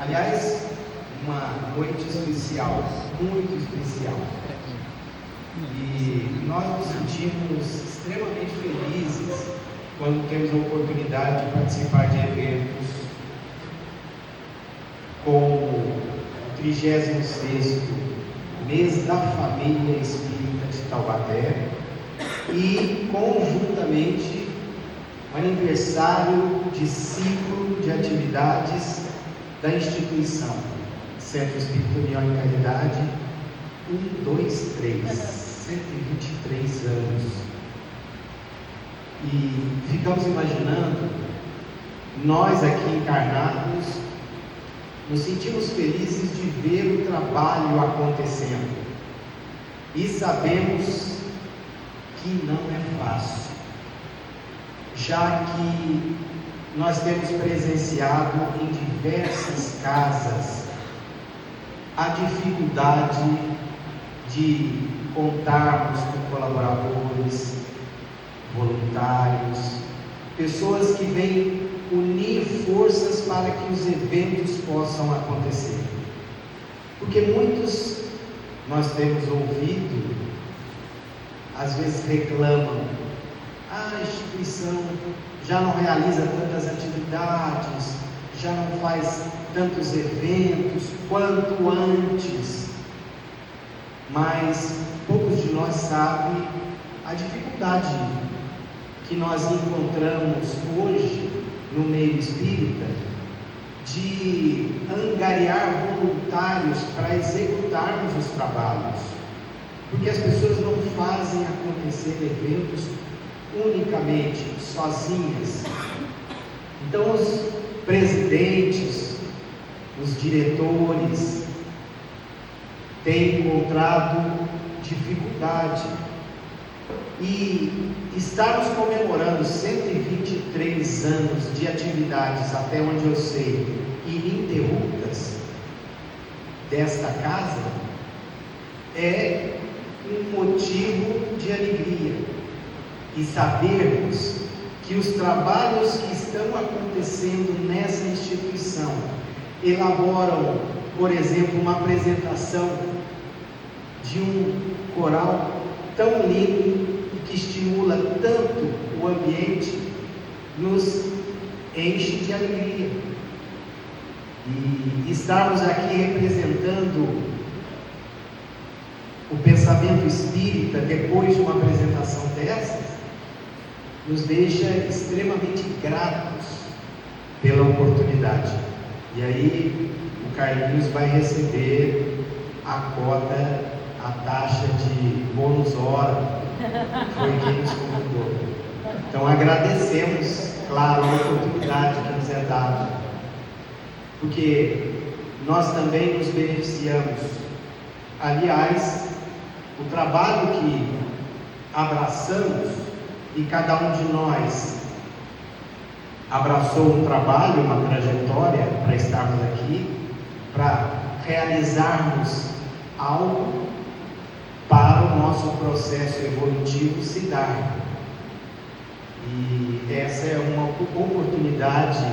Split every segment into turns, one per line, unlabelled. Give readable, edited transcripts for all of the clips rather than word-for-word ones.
Aliás, uma noite especial, muito especial. E nós nos sentimos extremamente felizes quando temos a oportunidade de participar de eventos como o 36º Mês da Família Espírita de Taubaté e, conjuntamente, o aniversário de ciclo de atividades da instituição Centro Espírita União e Caridade, 123 anos. E ficamos imaginando, nós aqui encarnados, nos sentimos felizes de ver o trabalho acontecendo. E sabemos que não é fácil, já que nós temos presenciado em diversas casas a dificuldade de contarmos com colaboradores, voluntários, pessoas que vêm unir forças para que os eventos possam acontecer. Porque muitos, nós temos ouvido, às vezes reclamam: a instituição já não realiza tantas atividades, já não faz tantos eventos quanto antes. Mas poucos de nós sabem a dificuldade que nós encontramos hoje no meio espírita de angariar voluntários para executarmos os trabalhos, porque as pessoas não fazem acontecer eventos unicamente sozinhas. Então os presidentes, os diretores têm encontrado dificuldade, e estarmos comemorando 123 anos de atividades, até onde eu sei, ininterruptas desta casa, é um motivo de alegria. E sabermos que os trabalhos que estão acontecendo nessa instituição elaboram, por exemplo, uma apresentação de um coral tão lindo e que estimula tanto o ambiente, nos enche de alegria. E estarmos aqui representando o pensamento espírita depois de uma apresentação dessas, nos deixa extremamente gratos pela oportunidade. E aí o Carlinhos vai receber a cota, a taxa de bônus hora, foi quem nos convidou. Então agradecemos, claro, a oportunidade que nos é dada, porque nós também nos beneficiamos. Aliás, o trabalho que abraçamos, e cada um de nós abraçou um trabalho, uma trajetória para estarmos aqui, para realizarmos algo para o nosso processo evolutivo se dar. E essa é uma oportunidade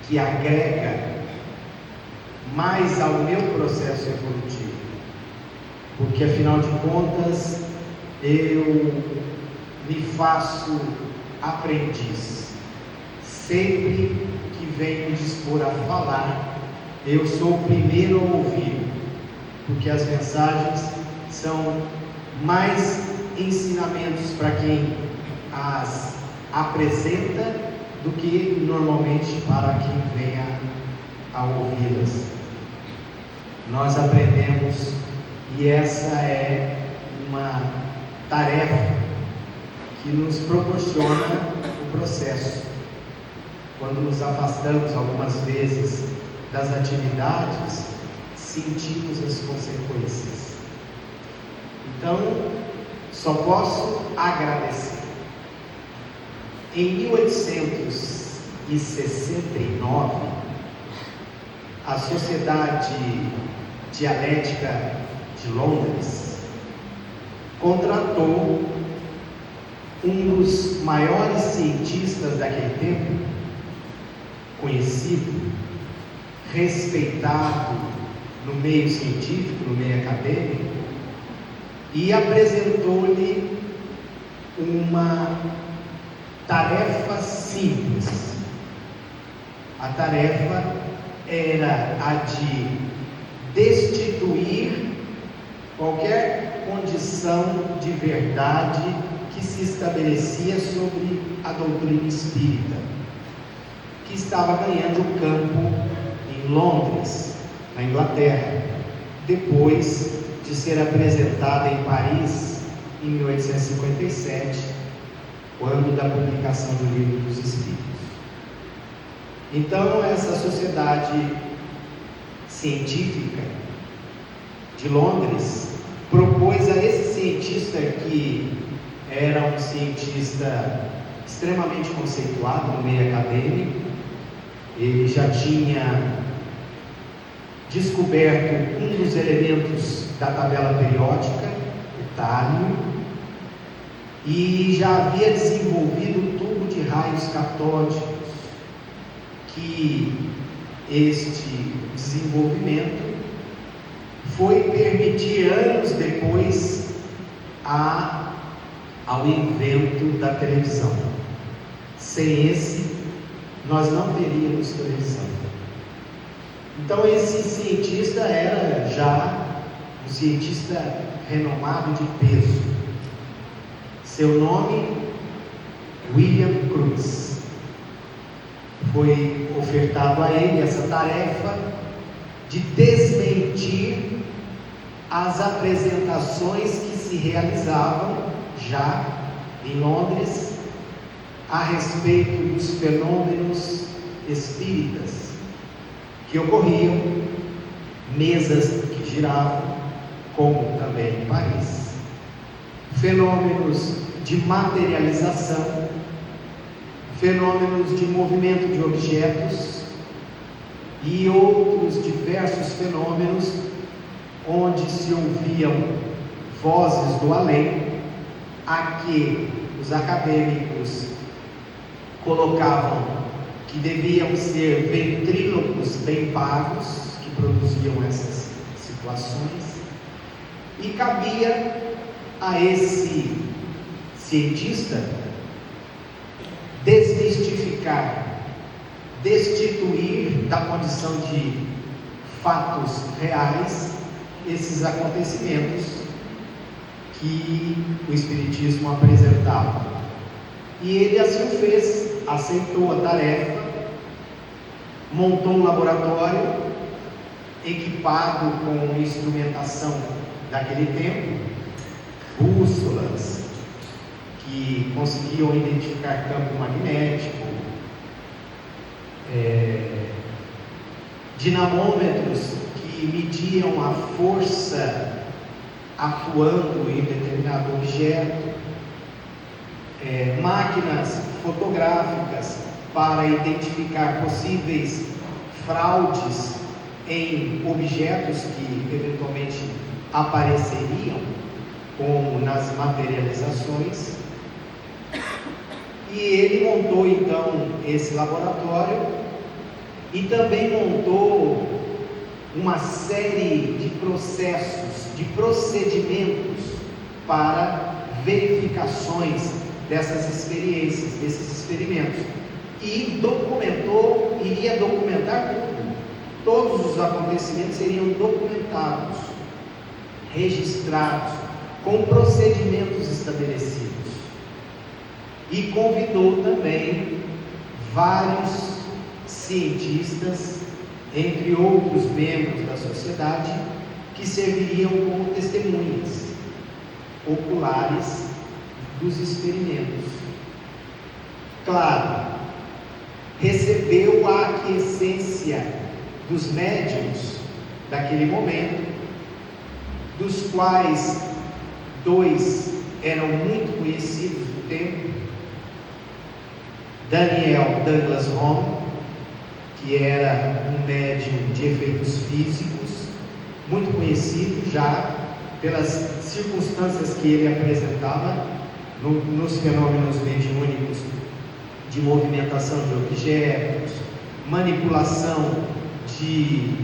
que agrega mais ao meu processo evolutivo, porque afinal de contas eu me faço aprendiz. Sempre que venho me dispor a falar, eu sou o primeiro a ouvir, porque as mensagens são mais ensinamentos para quem as apresenta do que normalmente para quem venha a ouvi-las. Nós aprendemos, e essa é uma tarefa que nos proporciona o processo. Quando nos afastamos algumas vezes das atividades, sentimos as consequências. Então, só posso agradecer. Em 1869, a Sociedade Dialética de Londres contratou um dos maiores cientistas daquele tempo, conhecido, respeitado no meio científico, no meio acadêmico, e apresentou-lhe uma tarefa simples. A tarefa era a de destituir qualquer condição de verdade que se estabelecia sobre a doutrina espírita, que estava ganhando campo em Londres, na Inglaterra, depois de ser apresentada em Paris em 1857, quando da publicação do Livro dos Espíritos. Então, essa sociedade científica de Londres propôs a esse cientista, que era um cientista extremamente conceituado no meio acadêmico, ele já tinha descoberto um dos elementos da tabela periódica, o tálio, e já havia desenvolvido o tubo de raios catódicos, que este desenvolvimento foi permitir anos depois ao invento da televisão. Sem esse, nós não teríamos televisão. Então esse cientista era já um cientista renomado de peso. Seu nome, William Crookes. Foi ofertado a ele essa tarefa de desmentir as apresentações que se realizavam já em Londres a respeito dos fenômenos espíritas que ocorriam, mesas que giravam, como também em Paris, fenômenos de materialização, fenômenos de movimento de objetos e outros diversos fenômenos onde se ouviam vozes do além, a que os acadêmicos colocavam que deviam ser ventrílocos bem pagos, que produziam essas situações, e cabia a esse cientista desmistificar, destituir da condição de fatos reais esses acontecimentos que o Espiritismo apresentava. E ele assim o fez, aceitou a tarefa, montou um laboratório equipado com instrumentação daquele tempo, bússolas que conseguiam identificar campo magnético, dinamômetros que mediam a força atuando em determinado objeto, máquinas fotográficas para identificar possíveis fraudes em objetos que eventualmente apareceriam, como nas materializações. E ele montou então esse laboratório e também montou uma série de processos, de procedimentos para verificações dessas experiências, desses experimentos, e documentou, iria documentar tudo. Todos os acontecimentos seriam documentados, registrados, com procedimentos estabelecidos. E convidou também vários cientistas, entre outros membros da sociedade, que serviriam como testemunhas oculares dos experimentos. Claro, recebeu a aquiescência dos médiuns daquele momento, dos quais 2 eram muito conhecidos do tempo: Daniel Douglas Home, que era um médium de efeitos físicos, muito conhecido já pelas circunstâncias que ele apresentava nos fenômenos mediúnicos de movimentação de objetos, manipulação de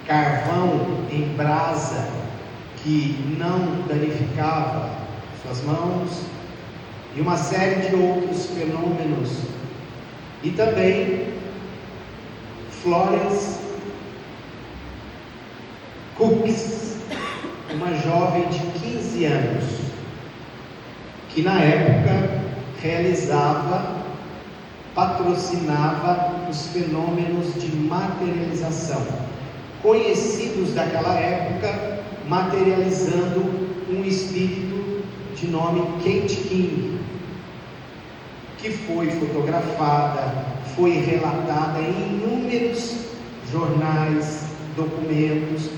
carvão em brasa que não danificava suas mãos, e uma série de outros fenômenos. E também Florence Cooks, uma jovem de 15 anos, que na época patrocinava os fenômenos de materialização, conhecidos daquela época, materializando um espírito de nome Kate King, que foi fotografada, foi relatada em inúmeros jornais, documentos,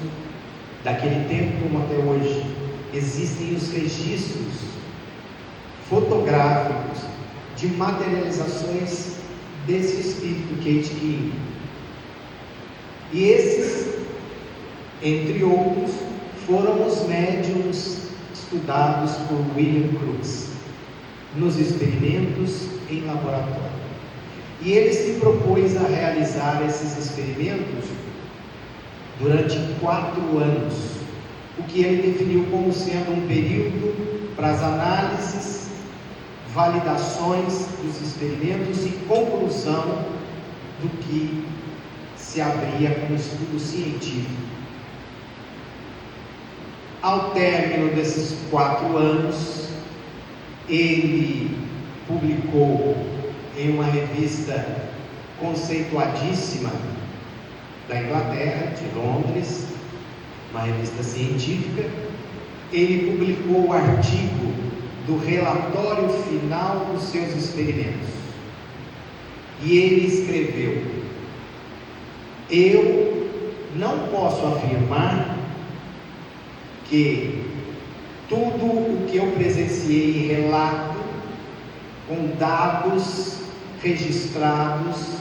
daquele tempo como até hoje. Existem os registros fotográficos de materializações desse espírito Kate King. E esses, entre outros, foram os médiuns estudados por William Crookes nos experimentos em laboratório. E ele se propôs a realizar esses experimentos durante 4 anos, o que ele definiu como sendo um período para as análises, validações dos experimentos e conclusão do que se abria como estudo científico. Ao término desses 4 anos, ele publicou em uma revista conceituadíssima da Inglaterra, de Londres, uma revista científica. Ele publicou o artigo do relatório final dos seus experimentos, e ele escreveu: eu não posso afirmar que tudo o que eu presenciei e relato, com dados registrados,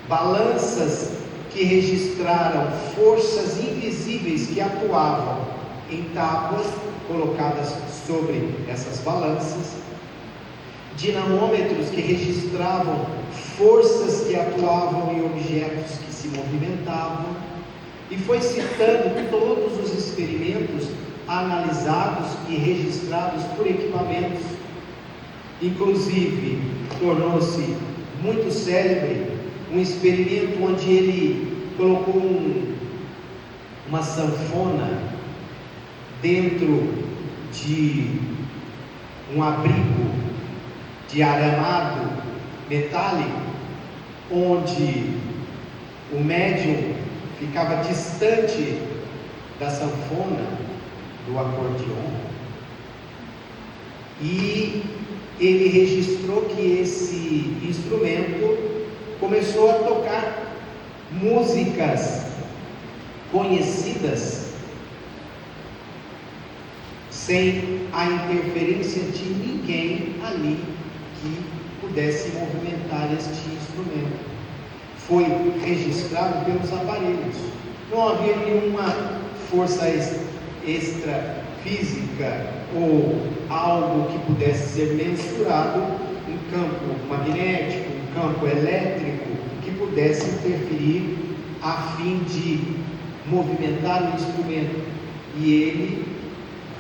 balanças que registraram forças invisíveis que atuavam em tábuas colocadas sobre essas balanças, dinamômetros que registravam forças que atuavam em objetos que se movimentavam, e foi citando todos os experimentos analisados e registrados por equipamentos. Inclusive, tornou-se muito célebre um experimento onde ele colocou uma sanfona dentro de um abrigo de arame metálico, onde o médium ficava distante da sanfona, do acordeon, e ele registrou que esse instrumento começou a tocar músicas conhecidas sem a interferência de ninguém ali que pudesse movimentar este instrumento. Foi registrado pelos aparelhos. Não havia nenhuma força extrafísica ou algo que pudesse ser mensurado, um campo magnético, um campo elétrico que pudesse interferir a fim de movimentar o instrumento. E ele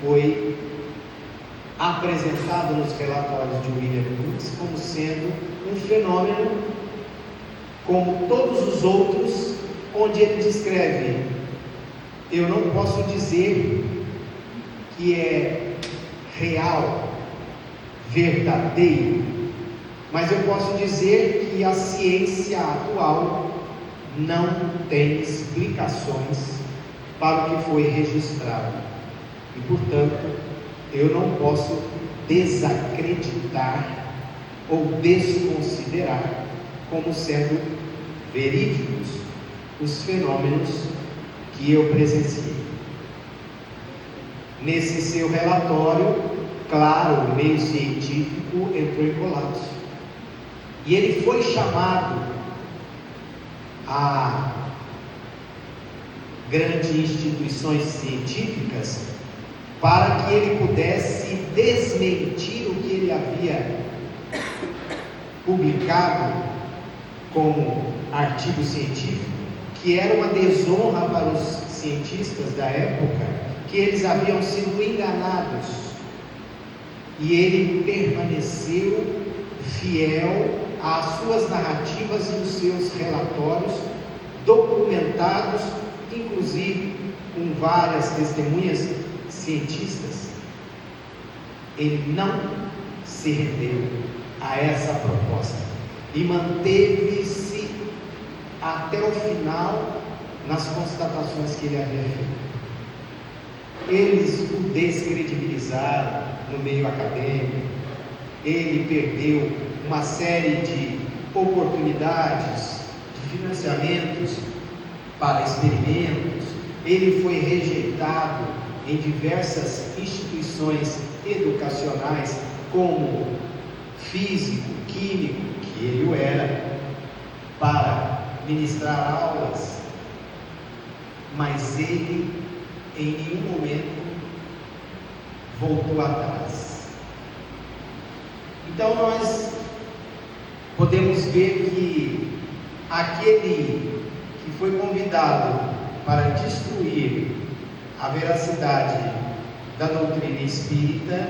foi apresentado nos relatórios de William Crookes como sendo um fenômeno como todos os outros, onde ele descreve: eu não posso dizer que é real, verdadeiro, mas eu posso dizer que a ciência atual não tem explicações para o que foi registrado, e portanto eu não posso desacreditar ou desconsiderar como sendo verídicos os fenômenos que eu presenciei. Nesse seu relatório, claro, o meio científico entrou em colapso, e ele foi chamado a grandes instituições científicas para que ele pudesse desmentir o que ele havia publicado como artigo científico, que era uma desonra para os cientistas da época, que eles haviam sido enganados, e ele permaneceu fiel às suas narrativas e os seus relatórios, documentados, inclusive com várias testemunhas cientistas. Ele não se rendeu a essa proposta e manteve-se até o final nas constatações que ele havia feito. Eles o descredibilizaram no meio acadêmico, ele perdeu uma série de oportunidades, de financiamentos para experimentos, ele foi rejeitado em diversas instituições educacionais, como físico, químico, que ele o era, para ministrar aulas, mas ele em nenhum momento voltou atrás. Então nós podemos ver que aquele que foi convidado para destruir a veracidade da doutrina espírita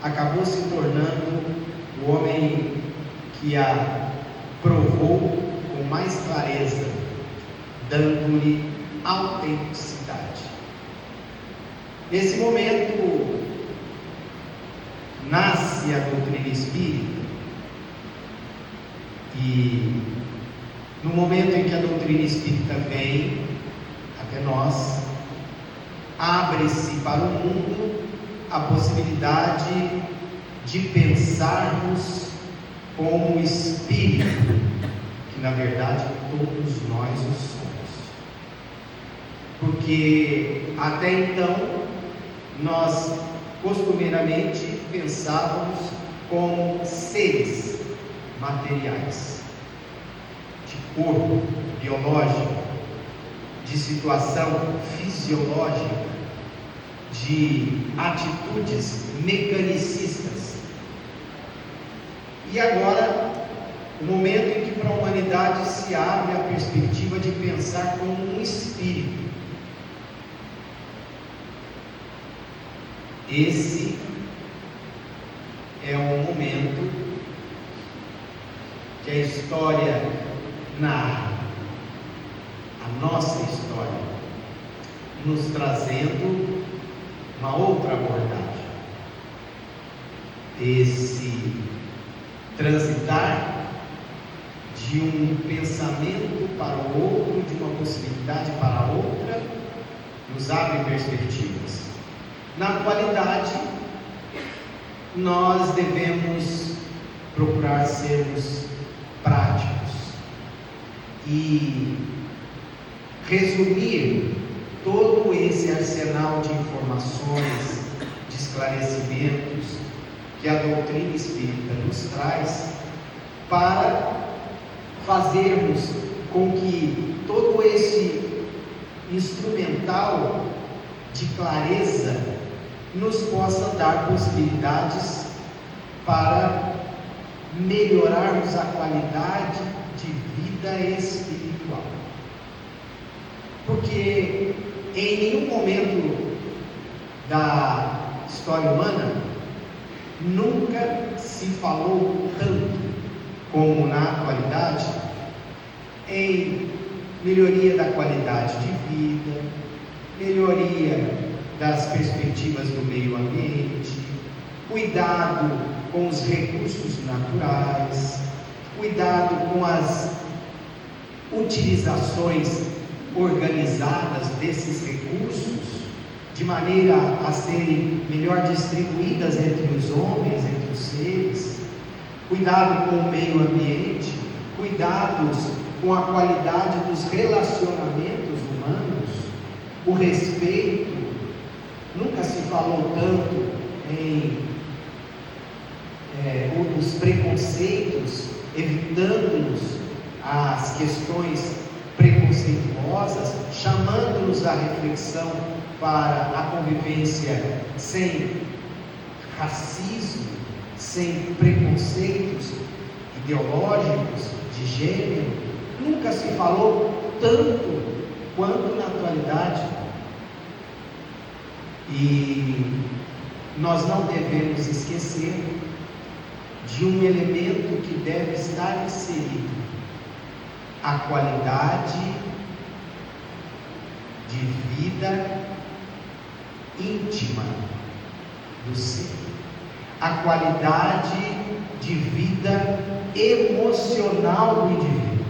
acabou se tornando o homem que a provou com mais clareza, dando-lhe autenticidade. Nesse momento nasce a doutrina espírita, e no momento em que a doutrina espírita vem até nós, abre-se para o mundo a possibilidade de pensarmos como espírito, que na verdade todos nós o somos. Porque até então nós costumeiramente pensávamos como seres materiais, de corpo biológico, de situação fisiológica, de atitudes mecanicistas. E agora, o momento em que para a humanidade se abre a perspectiva de pensar como um espírito. Esse é um momento que a história narra, a nossa história, nos trazendo uma outra abordagem. Esse transitar de um pensamento para o outro, de uma possibilidade para a outra, nos abre perspectivas. Na atualidade, nós devemos procurar sermos práticos e resumir todo esse arsenal de informações, de esclarecimentos que a doutrina espírita nos traz, para fazermos com que todo esse instrumental de clareza nos possa dar possibilidades para melhorarmos a qualidade de vida espiritual. Porque em nenhum momento da história humana nunca se falou tanto como na atualidade em melhoria da qualidade de vida, melhoria das perspectivas do meio ambiente, cuidado com os recursos naturais, cuidado com as utilizações organizadas desses recursos, de maneira a serem melhor distribuídas entre os homens, entre os seres, cuidado com o meio ambiente, cuidados com a qualidade dos relacionamentos humanos, o respeito. Nunca se falou tanto em os preconceitos, evitando-nos as questões preconceituosas, chamando-nos à reflexão para a convivência sem racismo, sem preconceitos ideológicos de gênero. Nunca se falou tanto quanto na atualidade. E nós não devemos esquecer de um elemento que deve estar inserido: a qualidade de vida íntima do ser, a qualidade de vida emocional do indivíduo,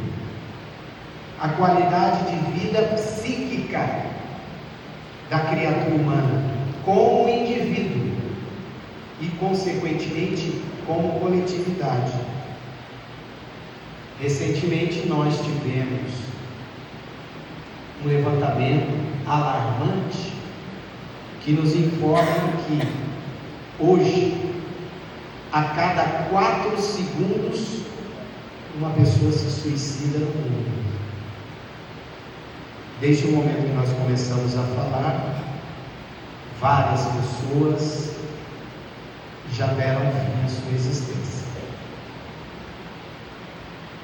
a qualidade de vida psíquica da criatura humana como indivíduo e, consequentemente, como coletividade. Recentemente nós tivemos um levantamento alarmante que nos informa que hoje, a cada 4 segundos, uma pessoa se suicida no mundo. Desde o momento que nós começamos a falar, várias pessoas já deram fim à sua existência.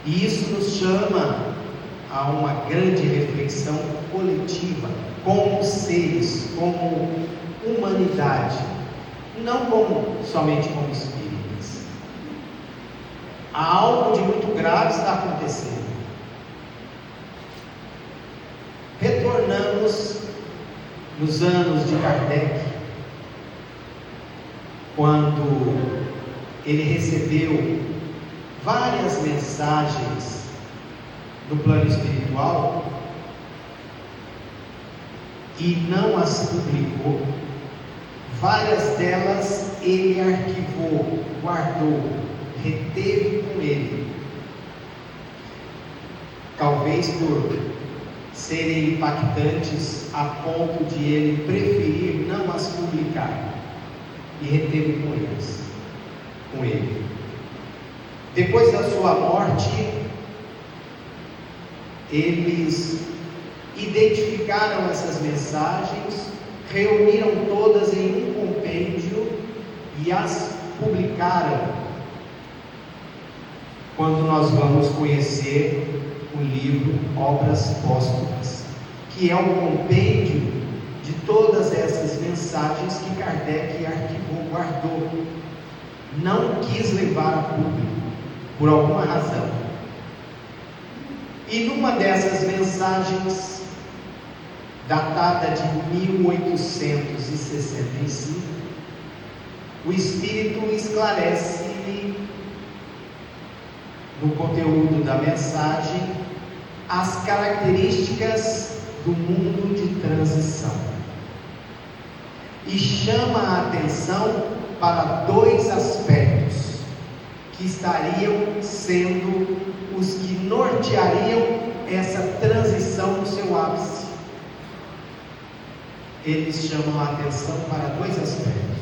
E isso nos chama a uma grande reflexão coletiva, como seres, como humanidade, não somente como espíritas. Algo de muito grave está acontecendo. Retornamos nos anos de Kardec, quando ele recebeu várias mensagens do plano espiritual e não as publicou. Várias delas ele arquivou, guardou, reteve com ele, talvez por serem impactantes a ponto de ele preferir não as publicar, e reteve com ele. Depois da sua morte, eles identificaram essas mensagens, reuniram todas em um compêndio e as publicaram. Quando nós vamos conhecer o livro Obras Póstumas, que é um compêndio de todas essas mensagens que Kardec arquivou, guardou, não quis levar a público, por alguma razão. E numa dessas mensagens, datada de 1865, o Espírito esclarece no conteúdo da mensagem as características do mundo de transição e chama a atenção para 2 aspectos que estariam sendo os que norteariam essa transição no seu ápice. Eles chamam a atenção para 2 aspectos: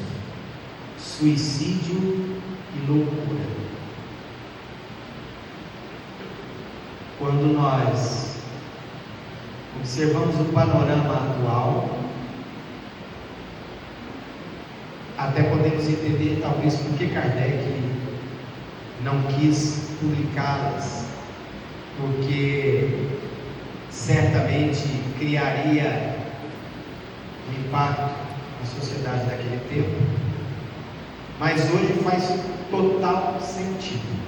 suicídio e loucura. Quando nós observamos o panorama atual, até podemos entender talvez por que Kardec não quis publicá-las, porque certamente criaria um impacto na sociedade daquele tempo. Mas hoje faz total sentido.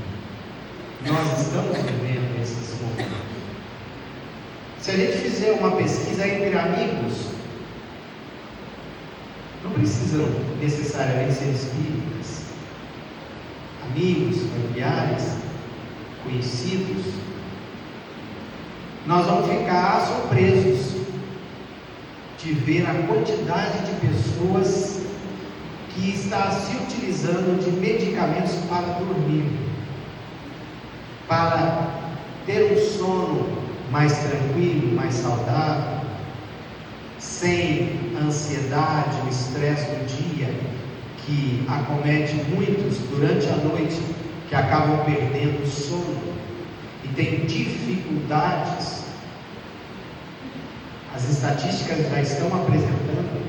Nós estamos vivendo esses momentos. Se a gente fizer uma pesquisa entre amigos, não precisam necessariamente ser espíritas, amigos, familiares, conhecidos, nós vamos ficar surpresos de ver a quantidade de pessoas que está se utilizando de medicamentos para dormir, para ter um sono mais tranquilo, mais saudável, sem ansiedade, o estresse do dia que acomete muitos durante a noite, que acabam perdendo o sono e têm dificuldades. As estatísticas já estão apresentando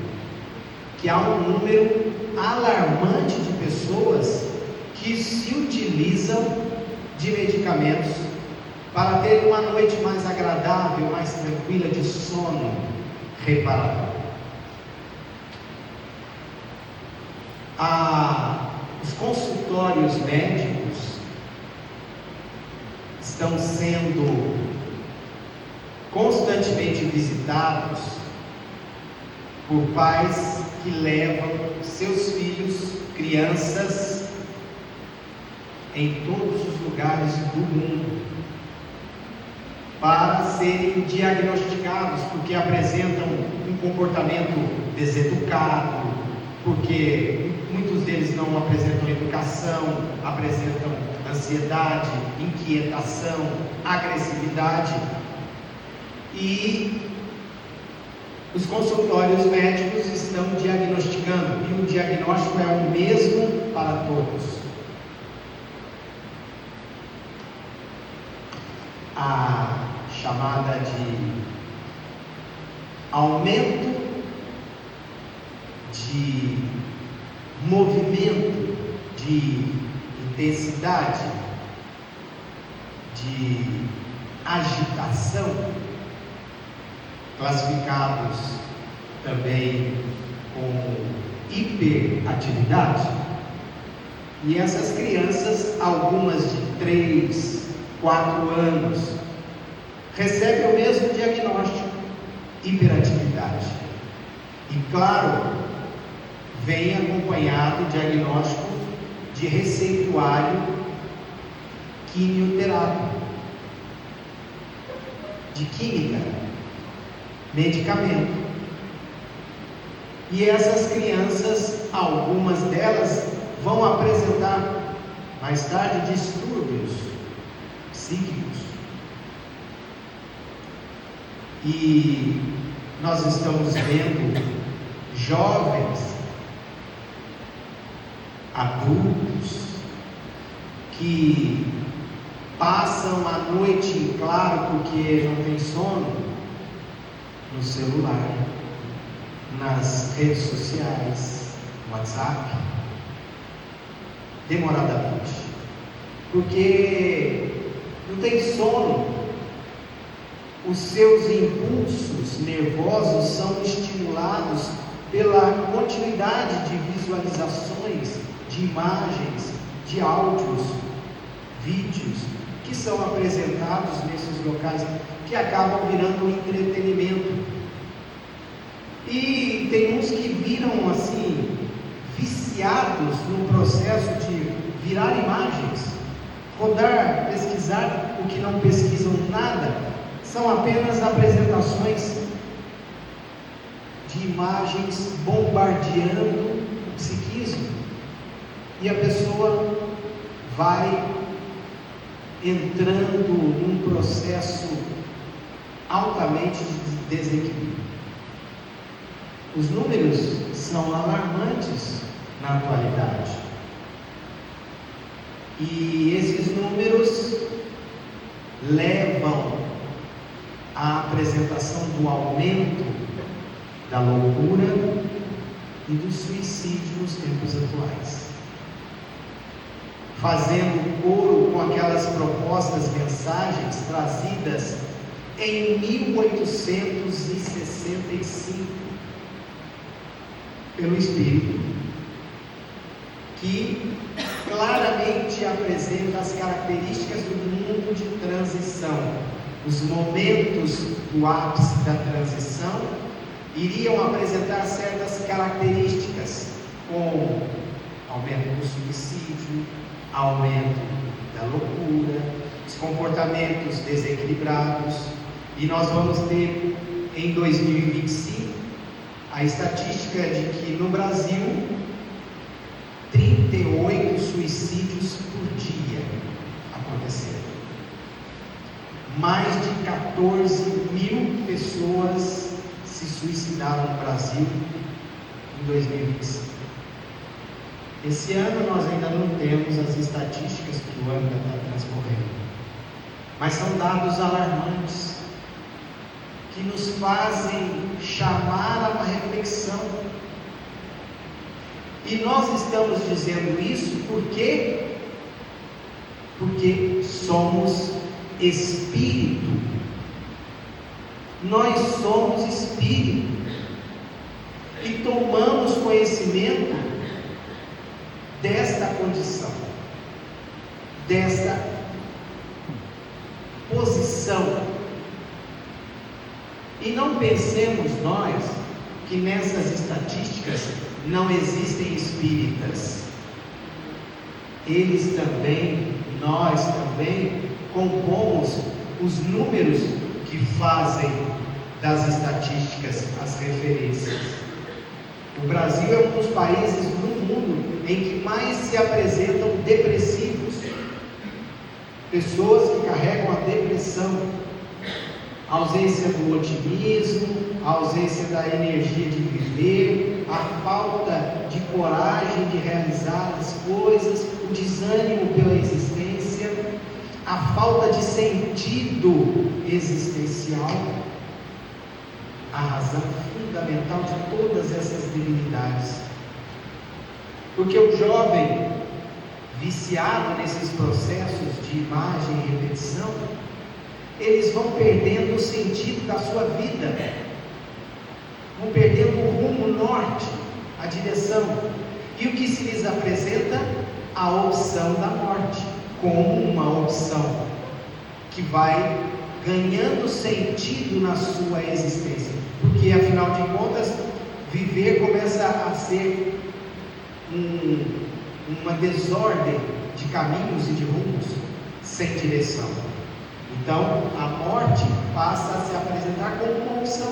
que há um número alarmante de pessoas que se utilizam de medicamentos para ter uma noite mais agradável, mais tranquila de sono reparador. Os consultórios médicos estão sendo constantemente visitados por pais que levam seus filhos, crianças, em todos os lugares do mundo, para serem diagnosticados, porque apresentam um comportamento deseducado, porque muitos deles não apresentam educação, apresentam ansiedade, inquietação, agressividade, e os consultórios médicos estão diagnosticando, e o diagnóstico é o mesmo para todos. A chamada de aumento de movimento, de intensidade, de agitação, classificados também como hiperatividade. E essas crianças, algumas de 3, 4 anos, recebem o mesmo diagnóstico, hiperatividade. E claro, vem acompanhado o diagnóstico de receituário quimioterápico, de química, medicamento. E essas crianças, algumas delas, vão apresentar mais tarde distúrbios psíquicos. E nós estamos vendo jovens, adultos, que passam a noite em claro porque não tem sono, no celular, nas redes sociais, no WhatsApp, demoradamente, porque não tem sono. Os seus impulsos nervosos são estimulados pela continuidade de visualizações, de imagens, de áudios, vídeos que são apresentados nesses locais, que acabam virando um entretenimento. E tem uns que viram assim, viciados no processo de virar imagens, rodar, pesquisar o que não pesquisam nada. São apenas apresentações de imagens bombardeando o psiquismo, e a pessoa vai entrando num processo altamente de desequilíbrio. Os números são alarmantes na atualidade, e esses números levam à apresentação do aumento da loucura e do suicídio nos tempos atuais, fazendo coro com aquelas propostas, mensagens trazidas em 1865 pelo Espírito, que claramente apresenta as características do mundo de transição. Os momentos do ápice da transição iriam apresentar certas características, como aumento do suicídio, aumento da loucura, os comportamentos desequilibrados. E nós vamos ter em 2025 a estatística de que no Brasil 38 suicídios por dia aconteceram. Mais de 14 mil pessoas se suicidaram no Brasil em 2025. Esse ano nós ainda não temos as estatísticas que o ano está transcorrendo, mas são dados alarmantes que nos fazem chamar a uma reflexão. E nós estamos dizendo isso porque somos espírito. Nós somos espírito e tomamos conhecimento desta condição, desta posição. E não pensemos nós que nessas estatísticas não existem espíritas. Eles também, nós também compomos os números que fazem das estatísticas as referências. O Brasil é um dos países no mundo em que mais se apresentam depressivos, pessoas que carregam a depressão, a ausência do otimismo, a ausência da energia de viver, a falta de coragem de realizar as coisas, o desânimo pela existência, a falta de sentido existencial, a razão fundamental de todas essas debilidades. Porque o jovem viciado nesses processos de imagem e repetição, eles vão perdendo o sentido da sua vida, vão perdendo o rumo, o norte, a direção. E o que se lhes apresenta? A opção da morte, como uma opção que vai ganhando sentido na sua existência, porque afinal de contas, viver começa a ser uma desordem de caminhos e de rumos sem direção. Então a morte passa a se apresentar como uma opção,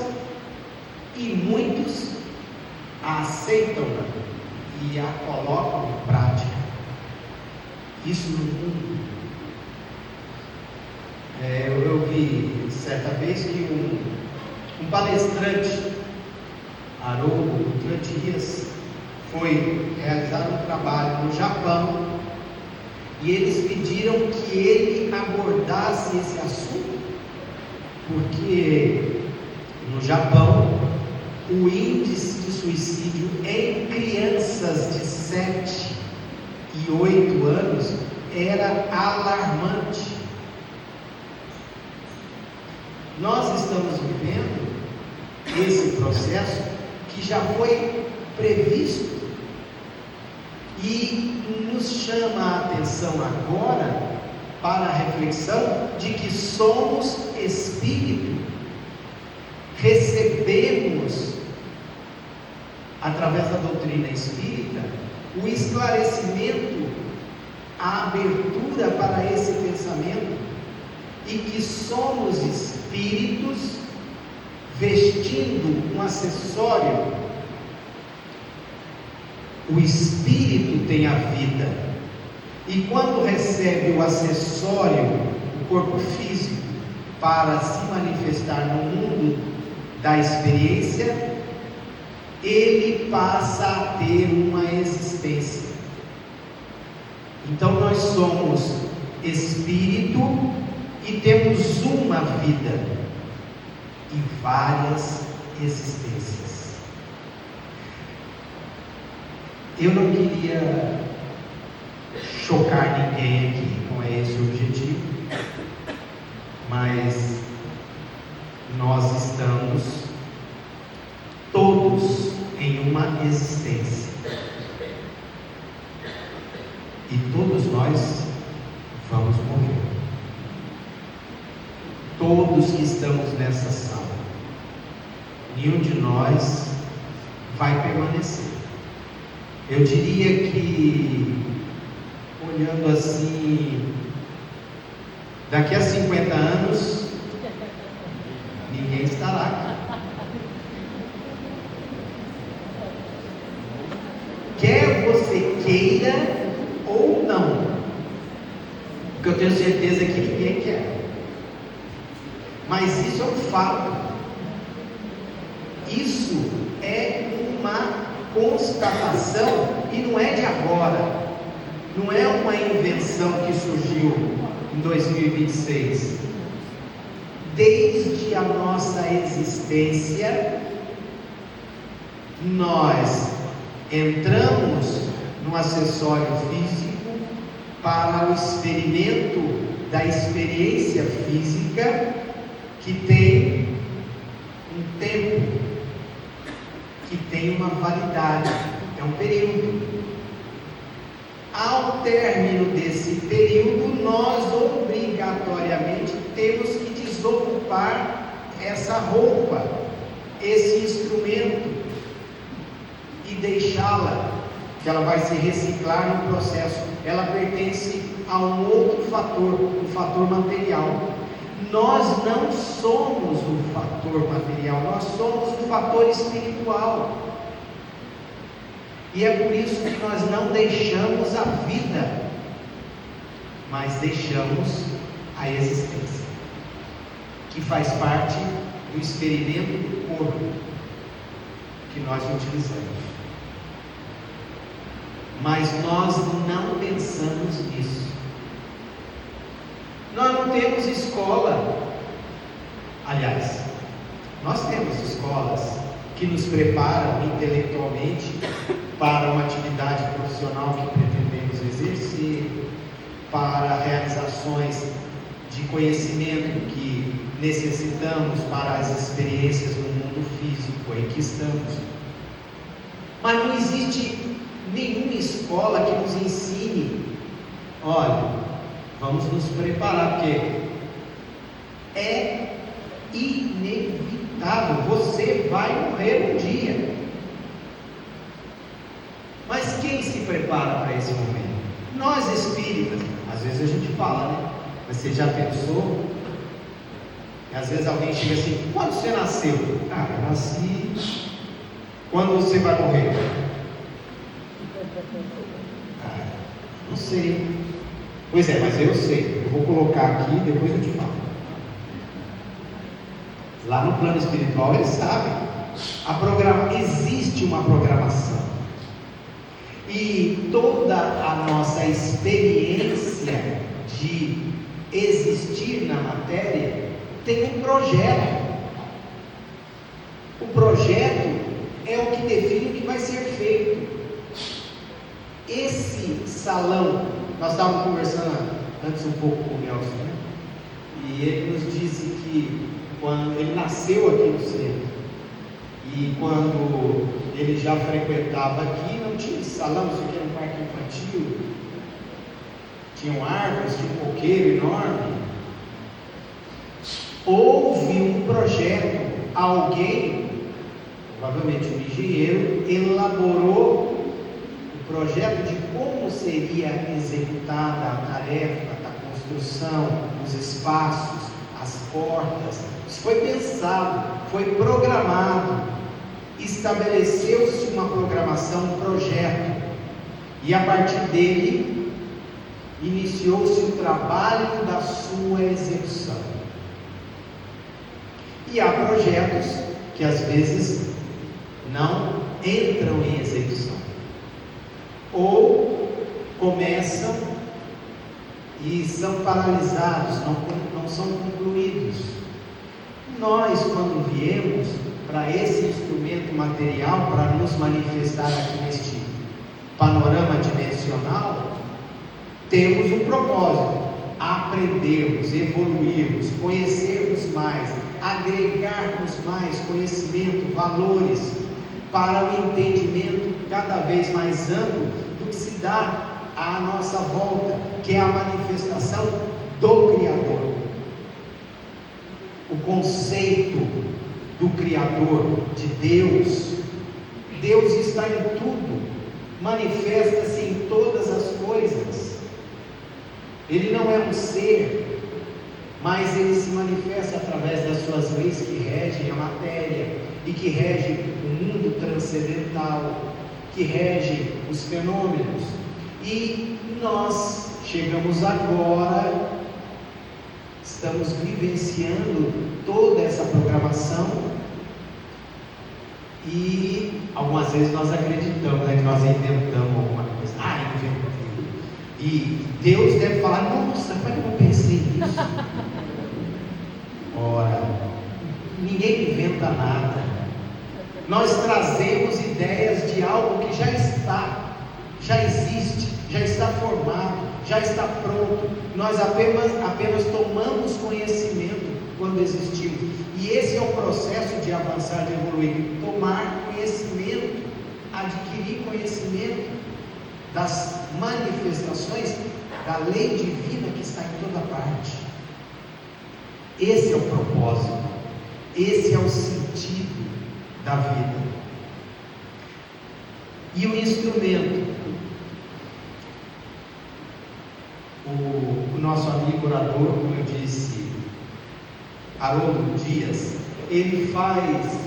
e muitos a aceitam e a colocam em prática. Isso no mundo. Eu vi certa vez que um palestrante, Haroldo Dias, foi realizar um trabalho no Japão, e eles pediram que ele abordasse esse assunto, porque no Japão o índice de suicídio em crianças de 7 e 8 anos era alarmante. Nós estamos vivendo esse processo que já foi previsto e nos chama a atenção agora para a reflexão de que somos espírito. Recebemos, através da doutrina espírita, o esclarecimento, a abertura para esse pensamento, e que somos espíritos vestindo um acessório. O espírito tem a vida, e quando recebe o acessório, o corpo físico, para se manifestar no mundo da experiência, ele passa a ter uma existência. Então nós somos espírito e temos uma vida e várias existências. Eu não queria chocar ninguém aqui, não é esse o objetivo, mas nós estamos todos em uma existência, e todos nós vamos morrer. Todos que estamos nessa sala, nenhum de nós vai permanecer. Eu diria que, olhando assim, daqui a 50 anos, ninguém estará aqui. Quer você queira ou não, porque eu tenho certeza que ninguém quer. Mas isso é um fato. Isso é uma constatação, e não é de agora, não é uma invenção que surgiu em 2026. Desde a nossa existência, nós entramos no acessório físico para o experimento da experiência física que tem um tempo, que tem uma validade, é um período. Ao término desse período, nós obrigatoriamente temos que desocupar essa roupa, esse instrumento, e deixá-la, que ela vai se reciclar no processo. Ela pertence a um outro fator, o fator material. Nós não somos o fator material, nós somos o fator espiritual. E é por isso que nós não deixamos a vida, mas deixamos a existência, que faz parte do experimento do corpo que nós utilizamos. Mas nós não pensamos nisso. Nós não temos escola. Aliás, nós temos escolas que nos preparam intelectualmente para uma atividade profissional que pretendemos exercer, para realizações de conhecimento que necessitamos para as experiências no mundo físico em que estamos. Mas não existe nenhuma escola que nos ensine, olha, vamos nos preparar, porque é inevitável, você vai morrer um dia. Mas quem se prepara para esse momento? Nós espíritas. Às vezes a gente fala, né? Mas você já pensou? E às vezes alguém chega assim: quando você nasceu? Ah, eu nasci. Quando você vai morrer? Ah, não sei. Pois é, mas eu sei. Eu vou colocar aqui e depois eu te falo. Lá no plano espiritual eles sabem. Existe uma programação. E toda a nossa experiência de existir na matéria tem um projeto. O projeto é o que define o que vai ser feito. Esse salão, nós estávamos conversando antes um pouco com o Nelson, né? E ele nos disse que quando ele nasceu aqui no centro, e quando ele já frequentava aqui, não tinha salão, isso aqui era um parque infantil, tinham árvores, tinha um coqueiro enorme. Houve um projeto, alguém, provavelmente um engenheiro, elaborou o projeto de como seria executada a tarefa da construção, os espaços, as portas. Isso foi pensado, foi programado, estabeleceu-se uma programação, um projeto, e a partir dele iniciou-se o trabalho da sua execução. E há projetos que às vezes não entram em execução, ou começam e são paralisados, não são concluídos. Nós, quando viemos para esse instrumento material, para nos manifestar aqui neste panorama dimensional, temos um propósito: aprendermos, evoluirmos, conhecermos mais, agregarmos mais conhecimento, valores, para o entendimento cada vez mais amplo do que se dá à nossa volta, que é a manifestação do Criador. O conceito do Criador, de Deus. Deus está em tudo, manifesta-se em todas as coisas. Ele não é um ser, mas ele se manifesta através das suas leis que regem a matéria e que regem o mundo transcendental, que regem os fenômenos. E nós chegamos agora, estamos vivenciando toda essa programação, e algumas vezes nós acreditamos, né, que nós inventamos alguma coisa. Inventei. E Deus deve falar: nossa, como é que eu não pensei nisso? Ora, ninguém inventa nada. Nós trazemos ideias de algo que já está, já existe, já está formado, já está pronto. Nós apenas tomamos conhecimento quando existimos. E esse é o processo de avançar, de evoluir. Tomar conhecimento, adquirir conhecimento das manifestações da lei divina que está em toda parte. Esse é o propósito, esse é o sentido da vida. E o instrumento, o nosso amigo orador, como eu disse, Haroldo Dias, ele faz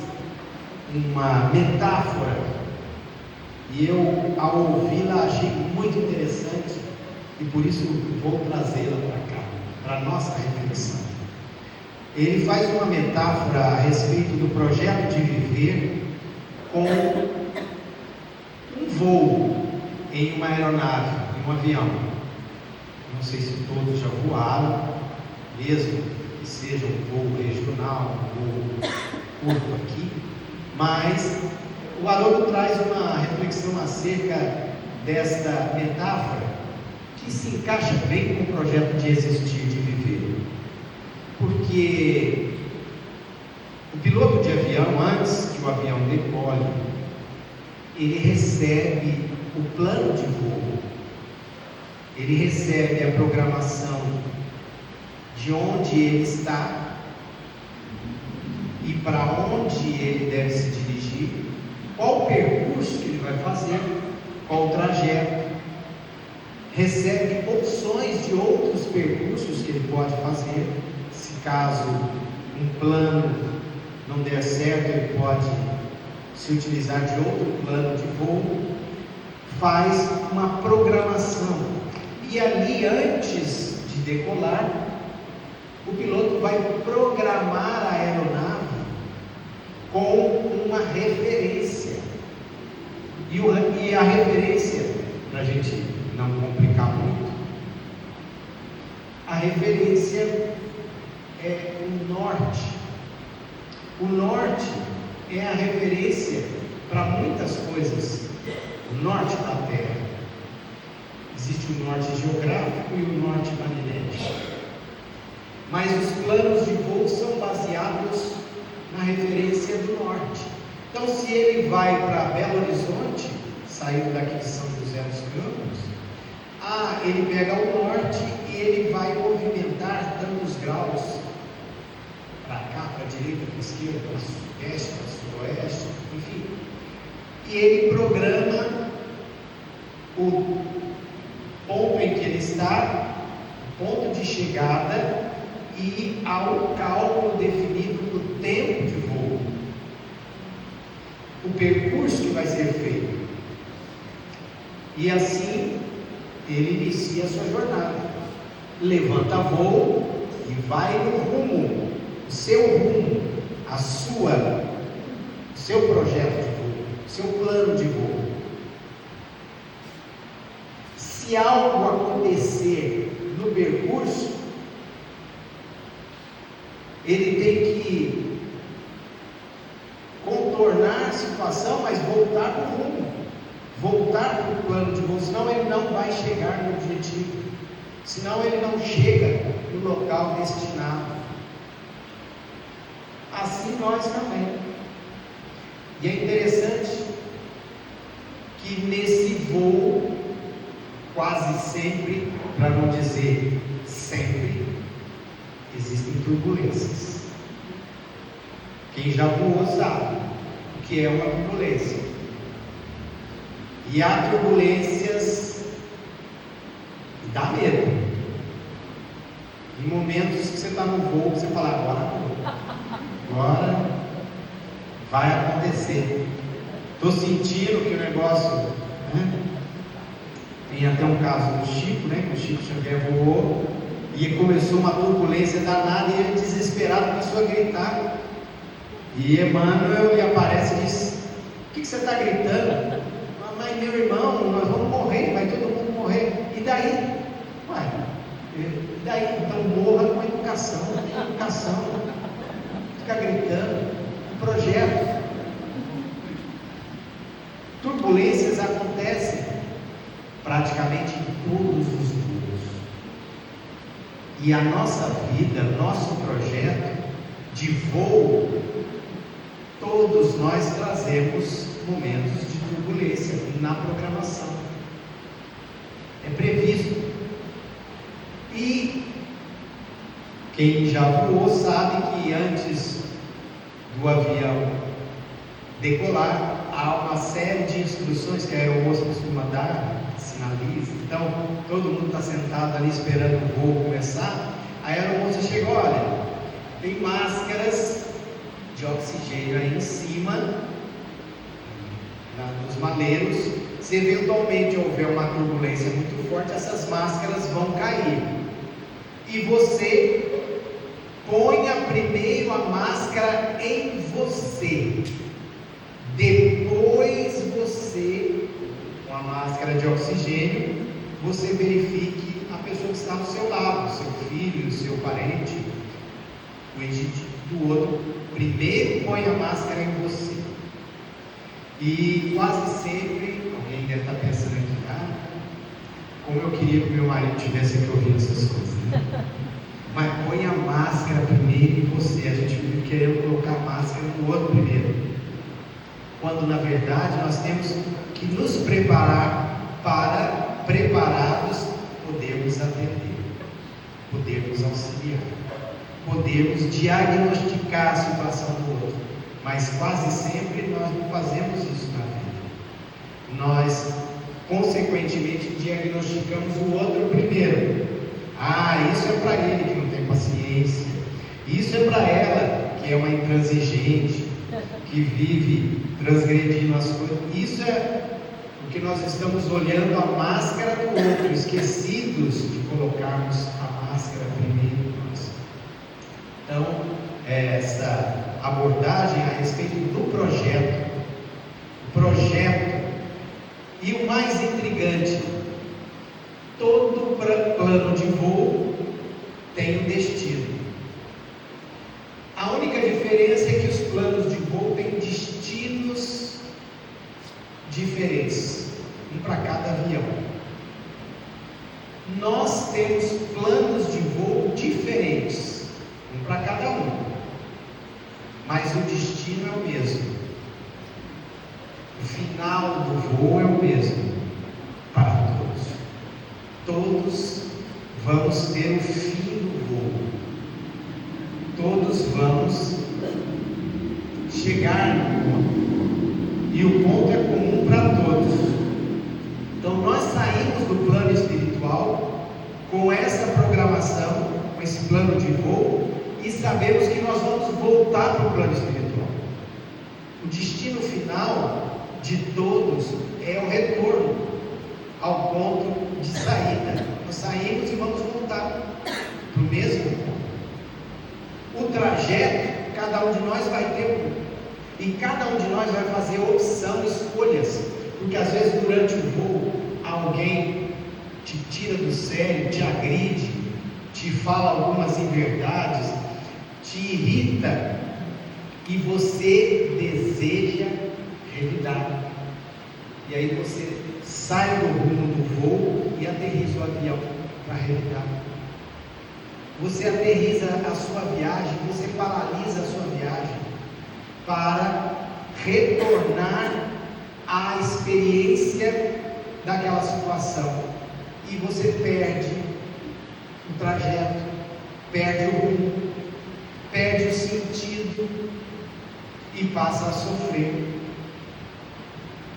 uma metáfora, e eu, ao ouvi-la, achei muito interessante, e por isso vou trazê-la para cá, para a nossa reflexão. Ele faz uma metáfora a respeito do projeto de viver com um voo em uma aeronave, em um avião. Não sei se todos já voaram, mesmo que seja um voo regional, um voo curto aqui, mas o Haroldo traz uma reflexão acerca desta metáfora que se encaixa bem com o projeto de existir, de viver. Porque o piloto de avião, antes que o avião decole, ele recebe o plano de voo, ele recebe a programação de onde ele está e para onde ele deve se dirigir, qual o percurso que ele vai fazer, qual o trajeto, recebe opções de outros percursos que ele pode fazer. Se caso um plano não der certo, ele pode se utilizar de outro plano de voo, faz uma programação, e ali, antes de decolar, o piloto vai programar a aeronave com uma referência, e a referência, para a gente não complicar muito, a referência é o norte. O norte é a referência para muitas coisas. O norte da Terra. Existe o norte geográfico e o norte magnético. Mas os planos de voo são baseados na referência do norte. Então, se ele vai para Belo Horizonte, saindo daqui de São José dos Campos, ele pega o norte e ele vai movimentar tantos graus para cá, para a direita, para a esquerda, para o sudeste, para o sudoeste, enfim. E ele programa o ponto em que ele está, o ponto de chegada, e ao cálculo definido do tempo de voo, o percurso que vai ser feito. E assim ele inicia a sua jornada, levanta voo e vai no rumo, o seu rumo, o seu projeto de voo, o seu plano de voo. Se algo acontecer no percurso, ele tem que contornar a situação, mas voltar para o rumo, voltar para o plano de voo, senão ele não vai chegar no objetivo, senão ele não chega no local destinado. Assim nós também. E é interessante que nesse voo, quase sempre, para não dizer sempre, existem turbulências. Quem já voou sabe o que é uma turbulência. E há turbulências que dá medo. Em momentos que você está no voo, você fala, agora vai acontecer. Estou sentindo que o negócio, Tem até um caso do Chico, que o Chico Xavier voou e começou uma turbulência danada e ele desesperado começou a gritar. E Emmanuel lhe aparece e diz: o que você está gritando? Mas meu irmão, nós vamos morrer, vai todo mundo morrer. E daí? E daí? Então morra com educação. Fica gritando. Um projeto. Turbulências acontecem praticamente em todos os mundos. E a nossa vida, nosso projeto de voo, todos nós trazemos momentos de turbulência na programação. É previsto. E quem já voou sabe que antes do avião decolar, há uma série de instruções que a aeromoça costuma dar, sinaliza. Então, todo mundo está sentado ali esperando o voo começar. A aeromoça chega: olha, tem máscaras de oxigênio aí em cima, nos maleiros. Se eventualmente houver uma turbulência muito forte, essas máscaras vão cair. E você ponha primeiro a máscara em você. Depois você, com a máscara de oxigênio, você verifique a pessoa que está ao seu lado, seu filho, seu parente, o ente do outro. Primeiro põe a máscara em você. E quase sempre, alguém deve estar pensando aqui: como eu queria que meu marido tivesse que ouvir essas coisas, né? Mas põe a máscara primeiro em você. A gente fica querendo colocar a máscara no outro primeiro, quando na verdade nós temos que nos preparar para, preparados, podermos atender, podermos auxiliar, podermos diagnosticar a situação do outro. Mas quase sempre nós não fazemos isso na vida. Nós, consequentemente, diagnosticamos o outro primeiro. Isso é para ele que não tem paciência. Isso é para ela que é uma intransigente, que vive transgredindo as coisas. Isso é porque nós estamos olhando a máscara do outro, esquecidos de colocarmos a máscara primeiro em nós. Então, essa abordagem a respeito do projeto, e o mais intrigante: todo plano de voo tem um destino. A única diferença é que os planos de voo têm destinos diferentes, um para cada avião. Nós temos planos de voo diferentes, um para cada um, mas o destino é o mesmo. O final do voo é o mesmo para todos. Todos vamos ter o fim do voo. Todos vamos chegar no ponto. E o ponto é comum para todos. Então nós saímos do plano espiritual com essa programação, com esse plano de voo, e sabemos que nós vamos voltar para o plano espiritual. O destino final de todos é o retorno ao ponto de saída. Nós saímos e vamos voltar para o mesmo ponto. O trajeto, cada um de nós vai ter um, e cada um de nós vai fazer opção, escolhas, porque às vezes durante o voo alguém te tira do sério, te agride, te fala algumas inverdades, te irrita, e você deseja revidar. E aí você sai do rumo do voo e aterriza o avião para revidar. Você aterriza a sua viagem, você paralisa a sua viagem para retornar à experiência daquela situação. E você perde o trajeto, perde o rumo, perde o sentido e passa a sofrer,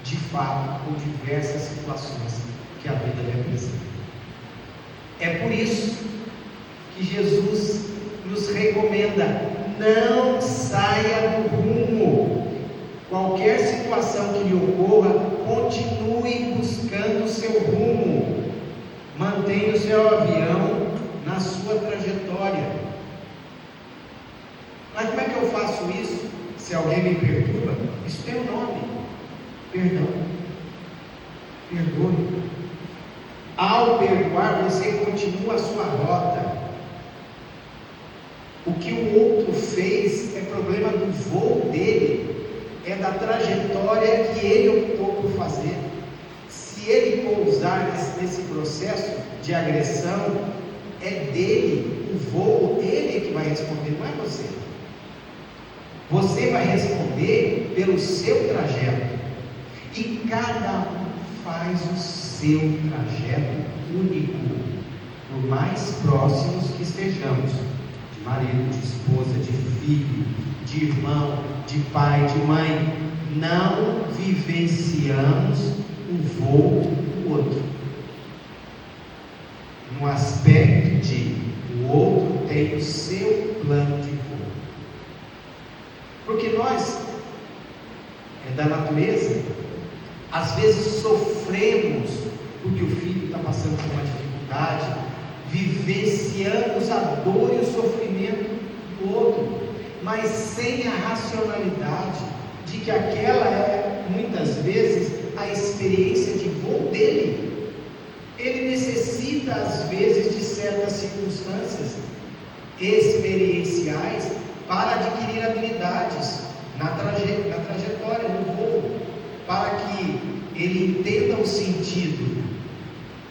de fato, com diversas situações que a vida lhe apresenta. É por isso que Jesus nos recomenda: não saia do rumo. Qualquer situação que lhe ocorra, continue buscando o seu rumo. Mantenha o seu avião na sua trajetória. Mas como é que eu faço isso? Se alguém me perturba, isso tem um nome: perdão. Perdoe. Ao perdoar, você continua a sua rota. O que o outro fez é problema do voo dele, é da trajetória que ele optou por fazer. Se ele pousar nesse processo de agressão, é dele, o voo, ele é que vai responder, não é você. Você vai responder pelo seu trajeto. E cada um faz o seu trajeto único, por mais próximos que estejamos, de marido, de esposa, de filho, de irmão, de pai, de mãe. Não vivenciamos o voo do outro, no aspecto de o outro tem o seu plano de voo, porque nós, da natureza, às vezes sofremos porque o filho está passando por uma dificuldade, vivenciamos a dor e o sofrimento do outro, mas sem a racionalidade de que aquela é, muitas vezes, a experiência de voo dele. Ele necessita, às vezes, de certas circunstâncias experienciais para adquirir habilidades na trajetória, no voo, para que ele entenda o sentido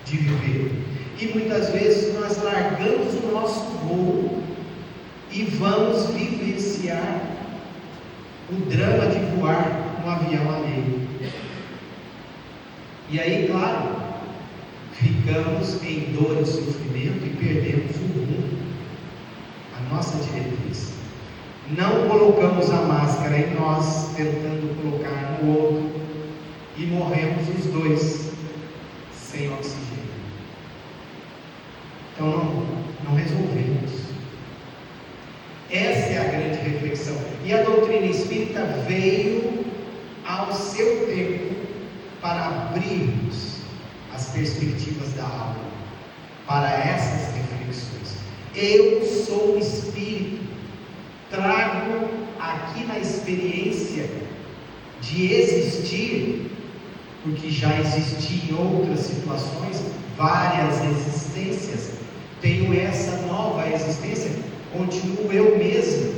de viver. E muitas vezes nós largamos o nosso voo e vamos vivenciar o drama de voar no avião alheio. E aí, claro, ficamos em dor e sofrimento e perdemos o rumo, a nossa diretriz. Não colocamos a máscara em nós, tentando colocar no outro, e morremos os dois sem oxigênio. Então não resolvemos. Essa é a grande reflexão. E a doutrina espírita veio ao seu tempo para abrirmos as perspectivas da alma para essas reflexões. Eu sou o espírito, trago aqui na experiência de existir, porque já existi em outras situações, várias existências, tenho essa nova existência, continuo eu mesmo,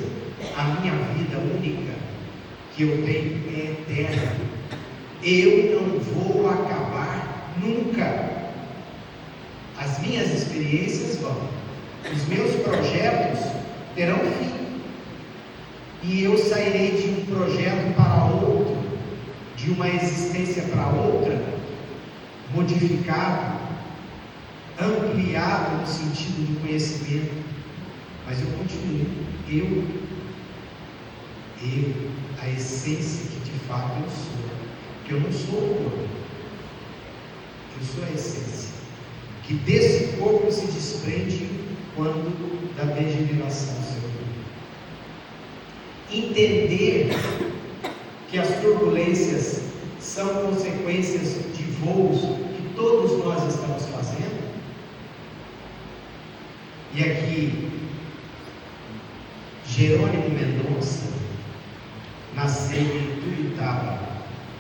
a minha vida única que eu tenho é eterna. Eu não vou acabar nunca. As minhas experiências vão, os meus projetos terão fim, e eu sairei de um projeto para outro, de uma existência para outra, modificado, ampliado no sentido do conhecimento, mas eu continuo, a essência que de fato eu sou, que eu não sou o corpo, eu sou a essência, que desse corpo se desprende quando da degeneração do seu corpo. Entender que as turbulências são consequências de voos que todos nós estamos fazendo, e aqui Jerônimo Mendonça nasceu em Tuiutaba,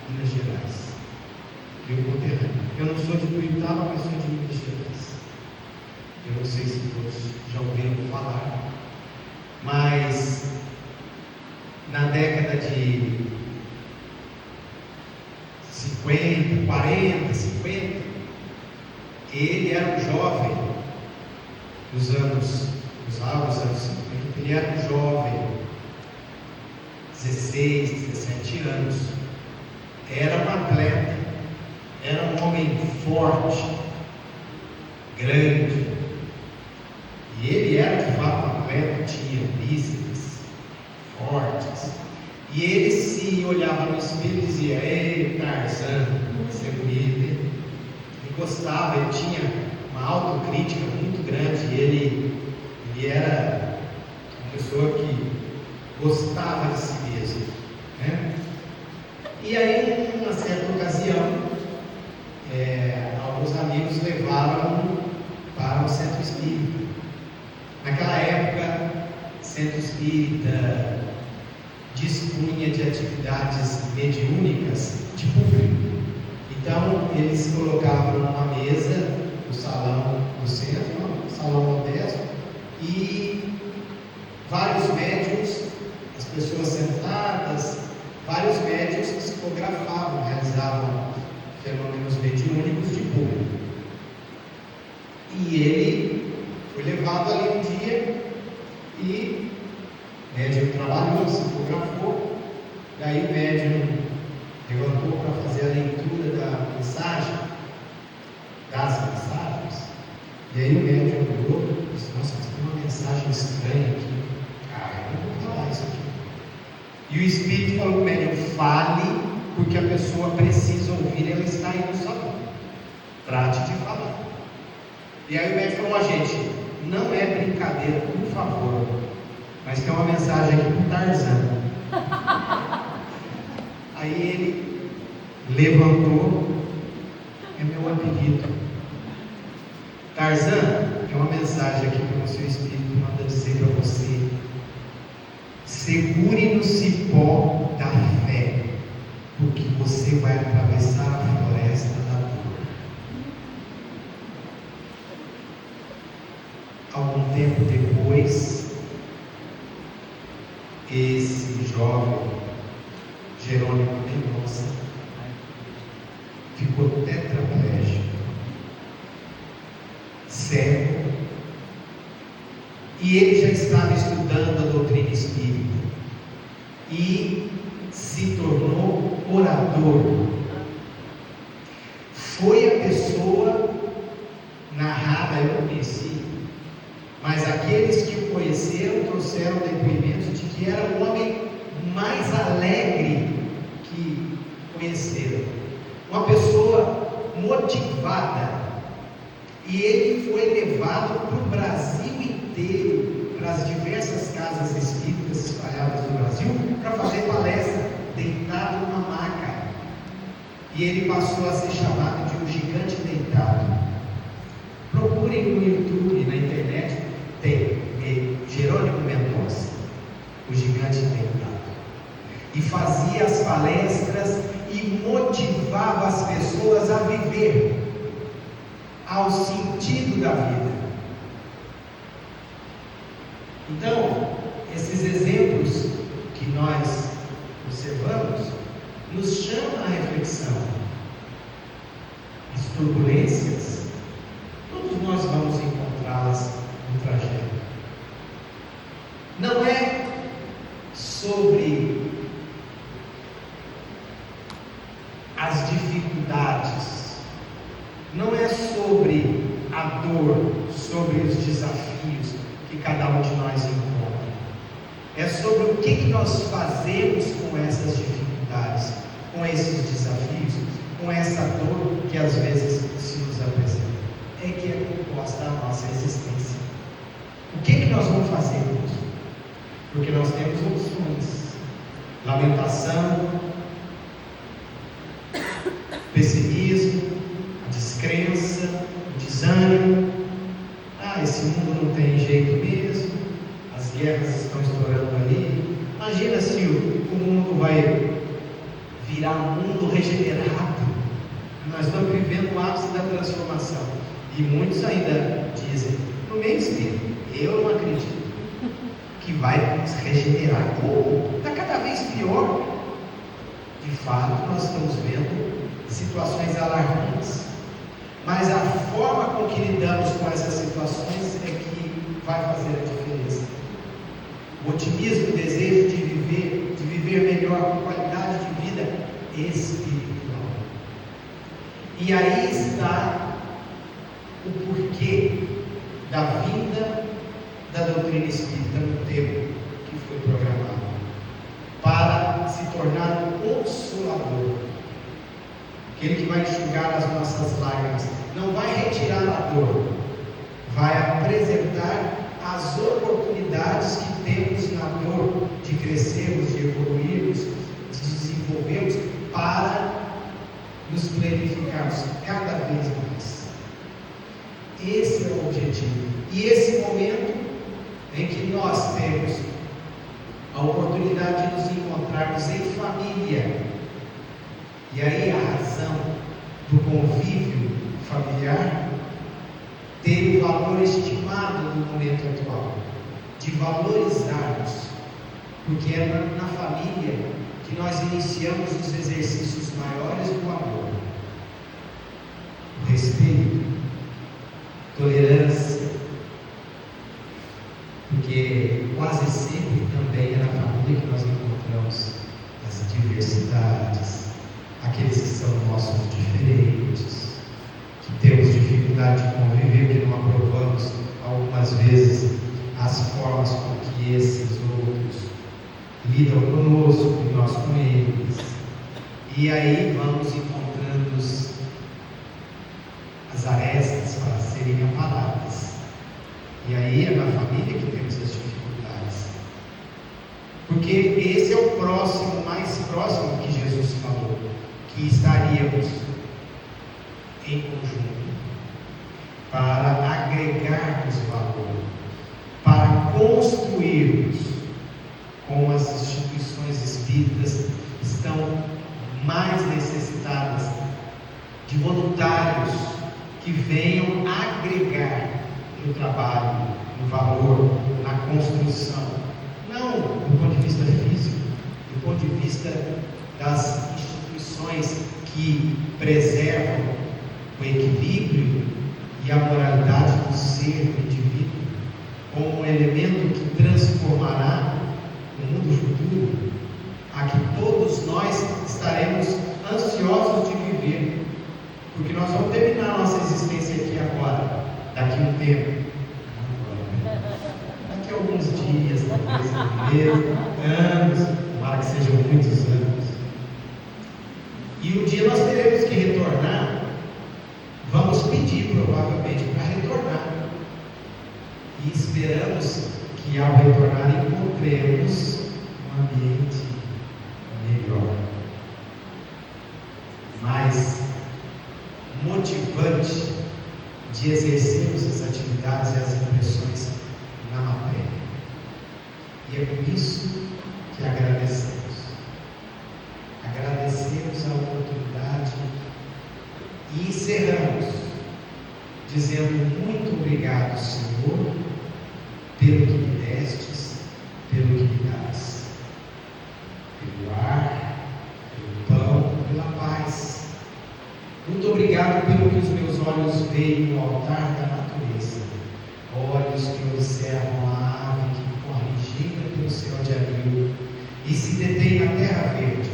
Minas Gerais, meu conterrâneo. Eu não sou de Tuiutaba, mas sou de Minas Gerais. Eu não sei se todos já ouviram falar, mas na década de 50, 40, 50, ele era um jovem, nos anos 50, ele era um jovem, 16, 17 anos, era um atleta, era um homem forte, grande, e ele era de fato um atleta, tinha bíceps fortes, e ele se olhava no espelho e dizia: ei, Tarzan, você é bonito, hein? Ele gostava, ele tinha uma autocrítica muito grande, ele era uma pessoa que gostava de si mesmo, né? E aí, numa certa ocasião, alguns amigos levaram para um centro espírita. Naquela época, centro espírita dispunha de atividades mediúnicas de público. Então, eles colocavam uma mesa no salão do centro, um salão modesto, e vários médiuns, as pessoas sentadas, vários médiuns que psicografavam, realizavam fenômenos mediúnicos de público. E ele Foi levado ali um dia e o médium trabalhou, se fotografou, daí o médium levantou para fazer a leitura da mensagem, das mensagens, e aí o médium olhou e disse: nossa, mas tem uma mensagem estranha aqui, eu vou falar isso aqui. E o Espírito falou para o médium: fale, porque a pessoa precisa ouvir, ela está aí no salão, trate de falar. E aí o médium falou: gente, não é brincadeira, por favor, mas tem uma mensagem aqui para o Tarzan. Aí ele levantou: é meu apelido, Tarzan, tem uma mensagem aqui que o seu Espírito manda dizer para você: segure no cipó da fé, porque você vai atravessar a floresta da dor. Algum tempo depois, esse jovem Jerônimo Mendonça ficou tetraplégico, cego, e ele já estava estudando a doutrina espírita e se tornou orador. Foi a pessoa narrada, eu não conheci, mas aqueles que o conheceram trouxeram depoimentos de que era o homem mais alegre que conheceram, uma pessoa motivada. E ele foi levado para o Brasil inteiro, para as diversas casas espíritas espalhadas no Brasil, para fazer palestra, deitado numa maca. E ele passou a ser chamado de um gigante deitado. Procurem no YouTube, na internet, tem Jerônimo Mendonça, o gigante deitado. E fazia as palestras e motivava as pessoas a viver ao sentido da vida. Então, esses exemplos que nós observamos nos chamam à reflexão. As turbulências, todos nós vamos encontrá-las no trajeto. Não é sobre as dificuldades, não é sobre a dor, sobre os desafios que cada um de nós encontra. É sobre o que nós fazemos com essas dificuldades, com esses desafios, com essa dor que às vezes se nos apresenta. É que é composta a nossa existência. O que nós vamos fazer com isso? Porque nós temos opções: lamentação, pessimismo, descrença, desânimo. Esse mundo não tem jeito mesmo, as guerras estão estourando ali. Imagina se o mundo vai virar um mundo regenerado. Nós estamos vivendo o ápice da transformação, e muitos ainda dizem, no meio espírita, eu não acredito que vai se regenerar, ou está cada vez pior. De fato, nós estamos vendo situações alarmantes, mas a forma com que lidamos com essas situações é que vai fazer a diferença. O otimismo, o desejo de viver melhor, com qualidade de vida espiritual. E aí está o porquê da vinda da doutrina espírita no tempo que foi programado, para se tornar um consolador, aquele que vai enxugar as nossas lágrimas, não vai retirar a dor, vai apresentar as oportunidades que temos na dor de crescermos, de evoluirmos, de desenvolvermos, para nos planificarmos cada vez mais. Esse é o objetivo. E esse momento em que nós temos a oportunidade de nos encontrarmos em família, e aí a razão do convívio familiar ter o valor estimado no momento atual, de valorizarmos, porque é na família que nós iniciamos os exercícios maiores do amor, o respeito, tolerância, quase sempre também é na família que nós encontramos as diversidades, aqueles que são nossos diferentes, que temos dificuldade de conviver, que não aprovamos algumas vezes as formas com que esses outros lidam conosco e nós com eles. E aí vamos encontrando as arestas para serem aparadas. E aí é na família que temos as dificuldades. Porque esse é o próximo, mais próximo que Jesus falou, que estaríamos em conjunto para agregarmos valor, para construirmos, como as instituições espíritas estão mais necessitadas de voluntários que venham agregar no trabalho, no valor, na construção, não do ponto de vista físico, do ponto de vista das instituições que preservam o equilíbrio e a moralidade do ser do indivíduo como um elemento que transformará o mundo futuro, a que todos nós estaremos ansiosos de viver, porque nós vamos terminar a nossa existência aqui agora, daqui a um tempo, daqui a alguns dias, talvez meses, anos, tomara que sejam muitos anos, e um dia nós teremos que retornar. Vamos pedir provavelmente para retornar, e esperamos que ao retornar encontremos um ambiente melhor, mais motivante de exercermos as atividades e as impressões na matéria. E é por isso que agradecemos. Agradecemos a oportunidade e encerramos dizendo muito obrigado, Senhor, pelo que me destes, pelo que me dás, pelo ar, pelo pão, pela paz. Muito obrigado pelo que os meus olhos veem no altar da natureza, olhos que observam a ave que corre gira pelo céu de abril e se detém na terra verde,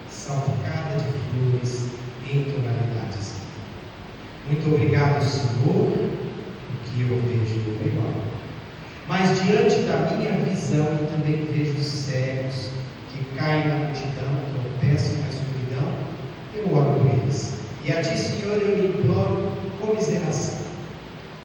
salpicada de flores em tonalidades. Muito obrigado, Senhor, porque eu vejo o melhor. Mas diante da minha visão, eu também vejo os cegos que caem na multidão, tropeçam na escuridão. Eu oro por eles. E a Ti, Senhor, eu imploro comiseração.